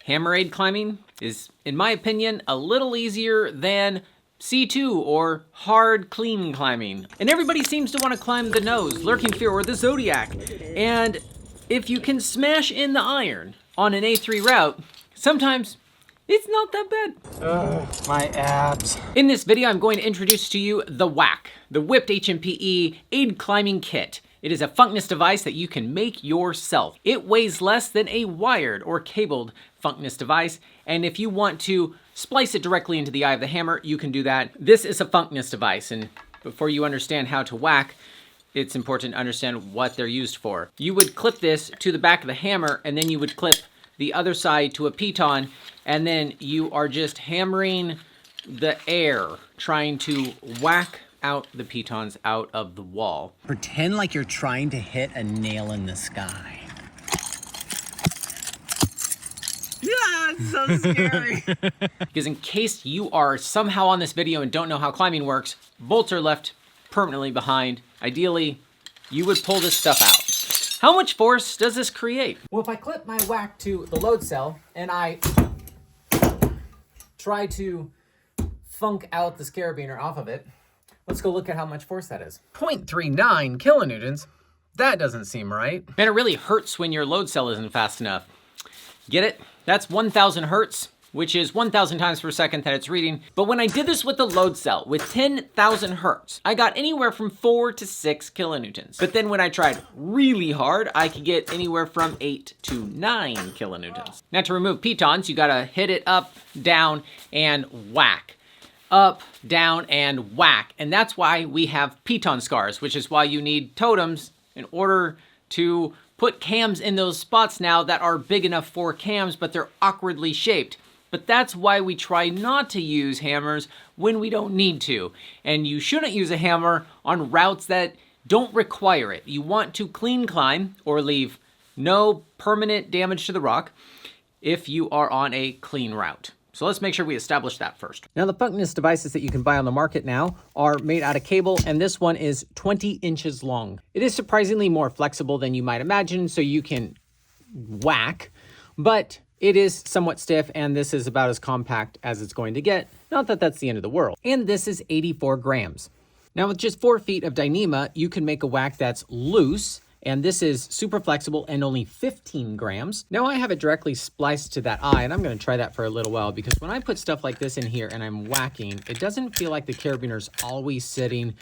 hammer aid climbing is, in my opinion, a little easier than C2 or hard clean climbing. And everybody seems to want to climb the nose, lurking fear, or the zodiac. And if you can smash in the iron on an A3 route, sometimes it's not that bad. Ugh, my abs. In this video, I'm going to introduce to you the WAC, the Whipped HMPE Aid Climbing Kit. It is a funcness device that you can make yourself. It weighs less than a wired or cabled funcness device, and if you want to splice it directly into the eye of the hammer, you can do that. This is a funcness device, and before you understand how to whack, it's important to understand what they're used for. You would clip this to the back of the hammer, and then you would clip the other side to a piton, and then you are just hammering the air, trying to whack out the pitons out of the wall. Pretend like you're trying to hit a nail in the sky. Yeah, it's so scary. Because in case you are somehow on this video and don't know how climbing works, bolts are left permanently behind. Ideally, you would pull this stuff out. How much force does this create? Well, if I clip my whack to the load cell and I try to funk out the carabiner off of it, let's go look at how much force that is. 0.39 kilonewtons. That doesn't seem right. Man, it really hurts when your load cell isn't fast enough. Get it? That's 1,000 hertz, which is 1,000 times per second that it's reading. But when I did this with the load cell, with 10,000 hertz, I got anywhere from 4 to 6 kilonewtons. But then when I tried really hard, I could get anywhere from 8 to 9 kilonewtons. Now to remove pitons, you gotta hit it up, down, and whack. Up, down, and whack. And that's why we have piton scars, which is why you need totems in order to put cams in those spots now that are big enough for cams, but they're awkwardly shaped. But that's why we try not to use hammers when we don't need to. And you shouldn't use a hammer on routes that don't require it. You want to clean climb or leave no permanent damage to the rock if you are on a clean route. So let's make sure we establish that first. Now the funcness devices that you can buy on the market now are made out of cable, and this one is 20 inches long. It is surprisingly more flexible than you might imagine, so you can whack, but it is somewhat stiff, and this is about as compact as it's going to get. Not that that's the end of the world. And this is 84 grams. Now with just 4 feet of Dyneema, you can make a whack that's loose, and this is super flexible and only 15 grams. Now I have it directly spliced to that eye, and I'm gonna try that for a little while, because when I put stuff like this in here and I'm whacking, it doesn't feel like the carabiner's always sitting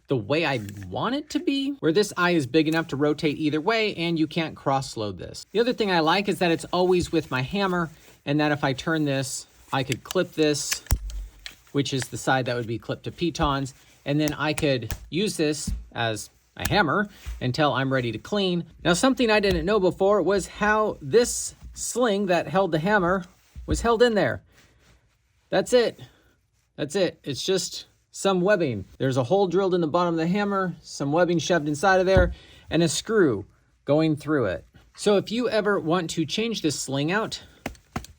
the way I want it to be, where this eye is big enough to rotate either way, and you can't cross-load this. The other thing I like is that it's always with my hammer, and that if I turn this, I could clip this, which is the side that would be clipped to pitons, and then I could use this as a hammer until I'm ready to clean. Now, something I didn't know before was how this sling that held the hammer was held in there. That's it. That's it. It's just some webbing. There's a hole drilled in the bottom of the hammer, some webbing shoved inside of there, and a screw going through it. So if you ever want to change this sling out,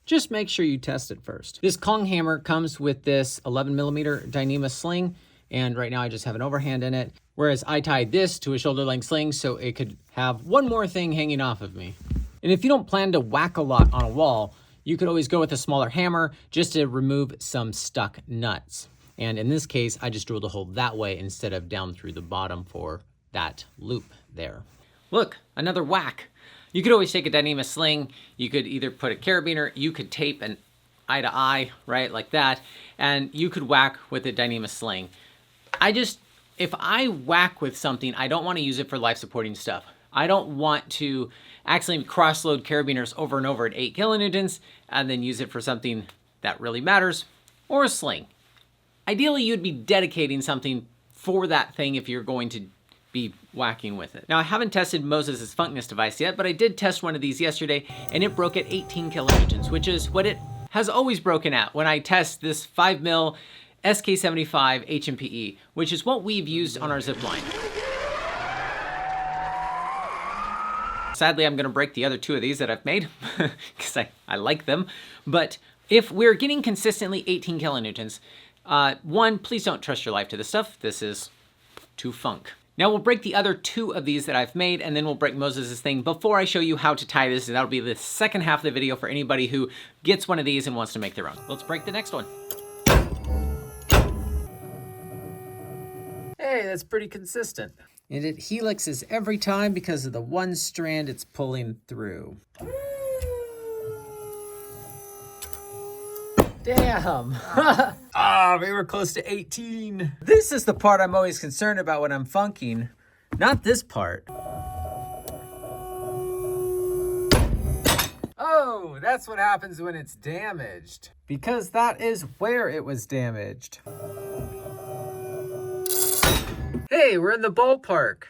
just make sure you test it first. This Kong hammer comes with this 11mm Dyneema sling, and right now I just have an overhand in it. Whereas I tied this to a shoulder-length sling so it could have one more thing hanging off of me. And if you don't plan to whack a lot on a wall, you could always go with a smaller hammer just to remove some stuck nuts. And in this case, I just drilled a hole that way instead of down through the bottom for that loop there. Look, another whack. You could always take a Dyneema sling. You could either put a carabiner, you could tape an eye to eye, right, like that, and you could whack with a Dyneema sling. If I whack with something, I don't want to use it for life-supporting stuff. I don't want to accidentally cross-load carabiners over and over at 8 kilonewtons and then use it for something that really matters, or a sling. Ideally, you'd be dedicating something for that thing if you're going to be whacking with it. Now, I haven't tested Moses' funcness device yet, but I did test one of these yesterday, and it broke at 18 kilonewtons, which is what it has always broken at when I test this 5mm SK75 HMPE, which is what we've used on our zip line. Sadly, I'm gonna break the other 2 of these that I've made because I like them. But if we're getting consistently 18 kilonewtons, one, please don't trust your life to this stuff. This is too funk. Now we'll break the other 2 of these that I've made, and then we'll break Moses' thing before I show you how to tie this, and that'll be the second half of the video for anybody who gets one of these and wants to make their own. Let's break the next one. Hey, that's pretty consistent. And it helixes every time because of the one strand it's pulling through. Damn. We were close to 18. This is the part I'm always concerned about when I'm funking, not this part. Oh, that's what happens when it's damaged. Because that is where it was damaged. Hey, we're in the ballpark.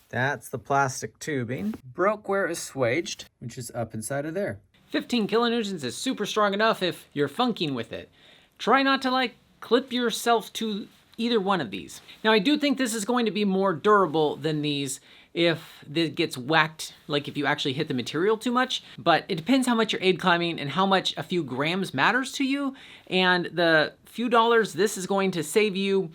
That's the plastic tubing. Broke where it was swaged, which is up inside of there. 15 kilonewtons is super strong enough if you're funking with it. Try not to clip yourself to either one of these. Now I do think this is going to be more durable than these if it gets whacked, like if you actually hit the material too much, but it depends how much you're aid climbing and how much a few grams matters to you, and the few dollars this is going to save you.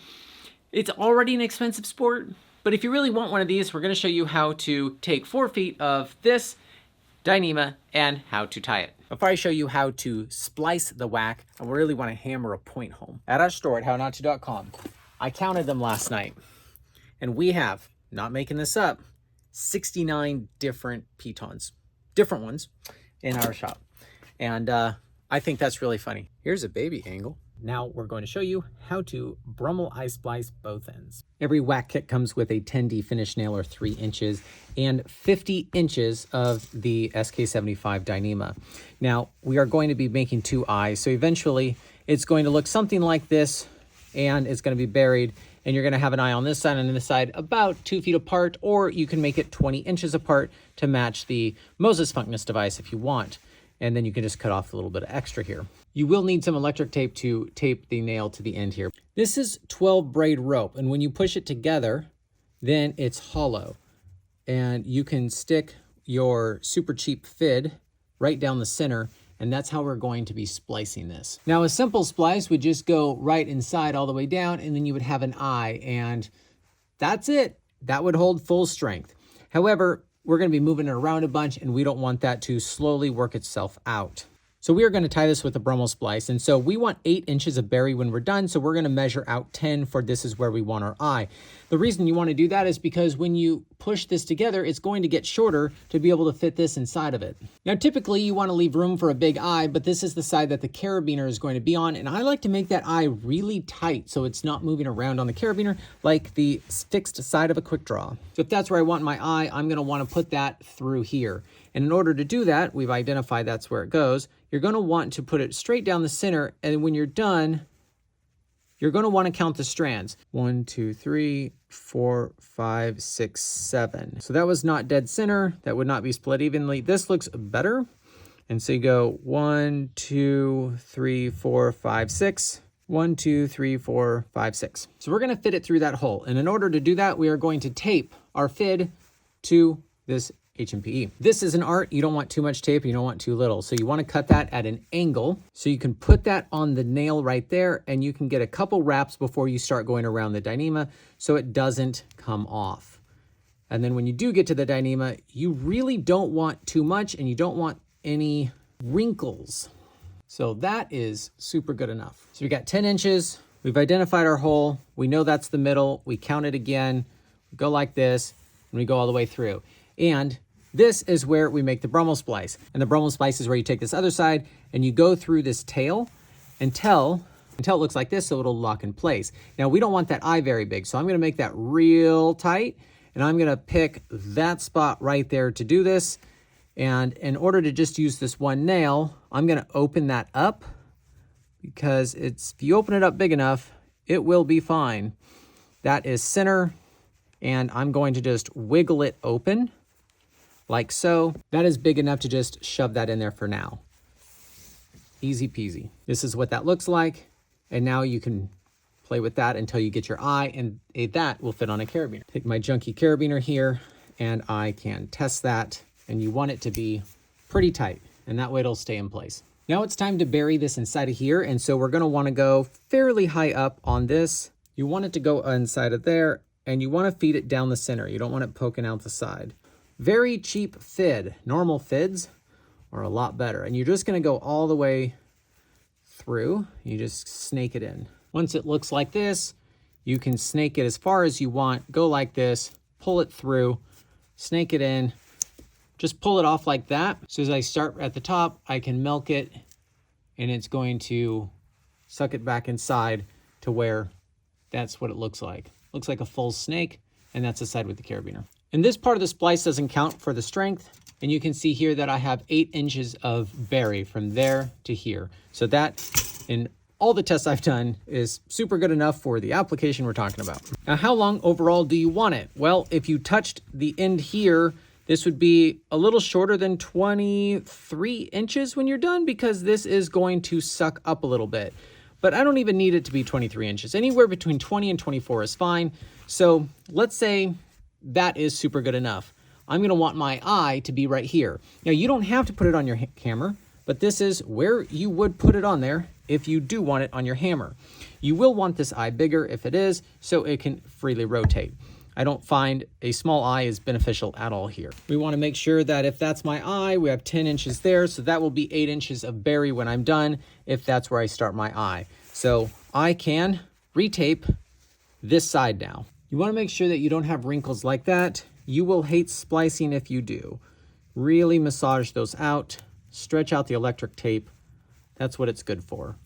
It's already an expensive sport, but if you really want one of these, we're gonna show you how to take 4 feet of this Dyneema and how to tie it. Before I show you how to splice the whack, I really want to hammer a point home. At our store at hownoto.com, I counted them last night, and we have, not making this up, 69 different pitons, different ones, in our shop. And I think that's really funny. Here's a baby angle. Now we're going to show you how to Brummel eye splice both ends. Every whack kit comes with a 10D finish nailer 3 inches and 50 inches of the SK75 Dyneema. Now we are going to be making 2 eyes, so eventually it's going to look something like this, and it's going to be buried, and you're going to have an eye on this side and this side about 2 feet apart, or you can make it 20 inches apart to match the Moses Funkness device if you want. And then you can just cut off a little bit of extra here. You will need some electric tape to tape the nail to the end here. This is 12 braid rope, and when you push it together, then it's hollow. And you can stick your super cheap fid right down the center, and that's how we're going to be splicing this. Now a simple splice would just go right inside all the way down, and then you would have an eye, and that's it. That would hold full strength. However, we're going to be moving it around a bunch, and we don't want that to slowly work itself out. So we are going to tie this with a Brummel splice, and so we want 8 inches of bury when we're done, so we're going to measure out 10 for this is where we want our eye. The reason you want to do that is because when you push this together, it's going to get shorter to be able to fit this inside of it. Now typically you want to leave room for a big eye, but this is the side that the carabiner is going to be on, and I like to make that eye really tight so it's not moving around on the carabiner like the fixed side of a quick draw. So if that's where I want my eye, I'm going to want to put that through here. And in order to do that, we've identified that's where it goes. You're going to want to put it straight down the center, and when you're done, you're going to want to count the strands. 1, 2, 3, 4, 5, 6, 7. So that was not dead center. That would not be split evenly. This looks better. And so you go 1, 2, 3, 4, 5, 6. 1, 2, 3, 4, 5, 6. So we're going to fit it through that hole. And in order to do that, we are going to tape our fid to this HMPE. This is an art. You don't want too much tape. You don't want too little. So you want to cut that at an angle. So you can put that on the nail right there, and you can get a couple wraps before you start going around the Dyneema so it doesn't come off. And then when you do get to the Dyneema, you really don't want too much, and you don't want any wrinkles. So that is super good enough. So we got 10 inches. We've identified our hole. We know that's the middle. We count it again. We go like this, and we go all the way through. And this is where we make the Brummel splice. And the Brummel splice is where you take this other side and you go through this tail until it looks like this, so it'll lock in place. Now we don't want that eye very big, so I'm gonna make that real tight, and I'm gonna pick that spot right there to do this. And in order to just use this one nail, I'm gonna open that up, because if you open it up big enough, it will be fine. That is center, and I'm going to just wiggle it open like so. That is big enough to just shove that in there for now. Easy peasy. This is what that looks like. And now you can play with that until you get your eye, and that will fit on a carabiner. Take my junky carabiner here, and I can test that. And you want it to be pretty tight, and that way it'll stay in place. Now it's time to bury this inside of here. And so we're gonna wanna go fairly high up on this. You want it to go inside of there, and you want to feed it down the center. You don't want it poking out the side. Very cheap fid. Normal fids are a lot better. And you're just going to go all the way through. You just snake it in. Once it looks like this, you can snake it as far as you want. Go like this, pull it through, snake it in. Just pull it off like that. So as I start at the top, I can milk it, and it's going to suck it back inside to where that's what it looks like. Looks like a full snake, and that's the side with the carabiner. And this part of the splice doesn't count for the strength, and you can see here that I have 8 inches of berry from there to here. So that, in all the tests I've done, is super good enough for the application we're talking about. Now, how long overall do you want it? Well, if you touched the end here, this would be a little shorter than 23 inches when you're done, because this is going to suck up a little bit. But I don't even need it to be 23 inches. Anywhere between 20 and 24 is fine. So let's say that is super good enough. I'm gonna want my eye to be right here. Now, you don't have to put it on your hammer, but this is where you would put it on there if you do want it on your hammer. You will want this eye bigger if it is, so it can freely rotate. I don't find a small eye is beneficial at all here. We want to make sure that if that's my eye, we have 10 inches there, so that will be 8 inches of berry when I'm done, if that's where I start my eye. So I can retape this side now. You want to make sure that you don't have wrinkles like that. You will hate splicing if you do. Really massage those out, stretch out the electric tape. That's what it's good for.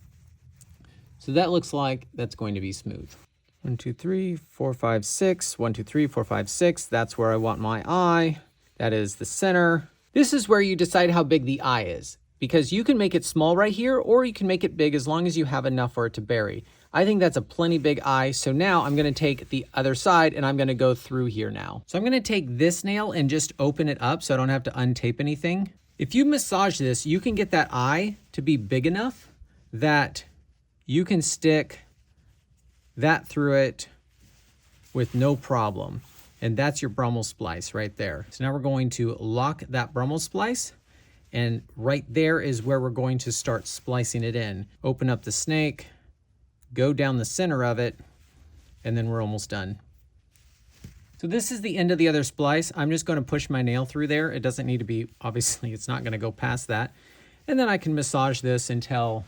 So that looks like that's going to be smooth. 1, 2, 3, 4, 5, 6. 1, 2, 3, 4, 5, 6. That's where I want my eye. That is the center. This is where you decide how big the eye is, because you can make it small right here, or you can make it big as long as you have enough for it to bury. I think that's a plenty big eye. So now I'm going to take the other side and I'm going to go through here now. So I'm going to take this nail and just open it up so I don't have to untape anything. If you massage this, you can get that eye to be big enough that you can stick that through it with no problem. And that's your Brummel splice right there. So now we're going to lock that Brummel splice, and right there is where we're going to start splicing it in. Open up the snake, go down the center of it, and then we're almost done. So this is the end of the other splice. I'm just going to push my nail through there. It doesn't need to be, obviously it's not going to go past that. And then I can massage this until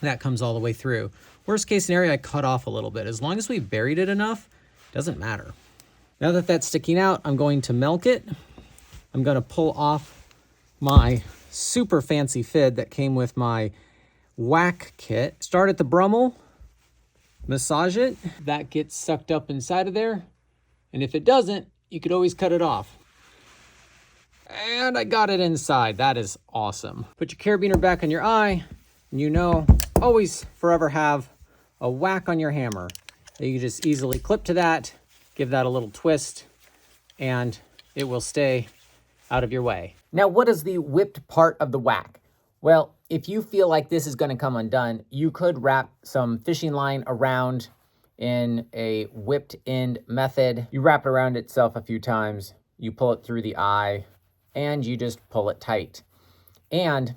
that comes all the way through. Worst case scenario, I cut off a little bit. As long as we buried it enough, doesn't matter. Now that that's sticking out, I'm going to milk it. I'm going to pull off my super fancy fid that came with my whack kit. Start at the Brummel, massage it. That gets sucked up inside of there. And if it doesn't, you could always cut it off. And I got it inside. That is awesome. Put your carabiner back on your eye, and you know, always forever have a whack on your hammer. You can just easily clip to that, give that a little twist, and it will stay out of your way. Now, what is the whipped part of the whack? Well, if you feel like this is going to come undone, you could wrap some fishing line around in a whipped end method. You wrap it around itself a few times, you pull it through the eye, and you just pull it tight. And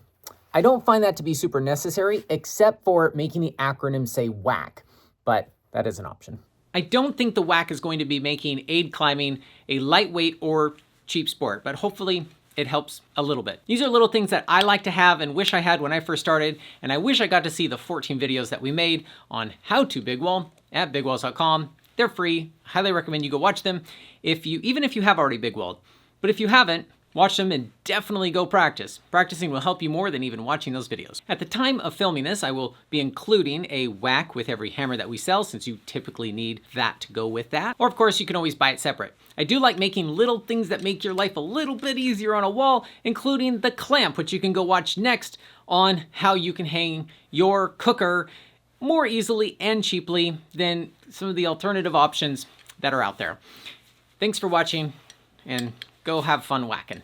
I don't find that to be super necessary, except for making the acronym say whack, but that is an option. I don't think the whack is going to be making aid climbing a lightweight or cheap sport, but hopefully it helps a little bit. These are little things that I like to have and wish I had when I first started, and I wish I got to see the 14 videos that we made on how to big wall at bigwalls.com. They're free. Highly recommend you go watch them even if you have already big walled. But if you haven't, watch them and definitely go practice. Practicing will help you more than even watching those videos. At the time of filming this, I will be including a whack with every hammer that we sell, since you typically need that to go with that. Or of course, you can always buy it separate. I do like making little things that make your life a little bit easier on a wall, including the clamp, which you can go watch next on how you can hang your cooker more easily and cheaply than some of the alternative options that are out there. Thanks for watching, and go have fun whacking.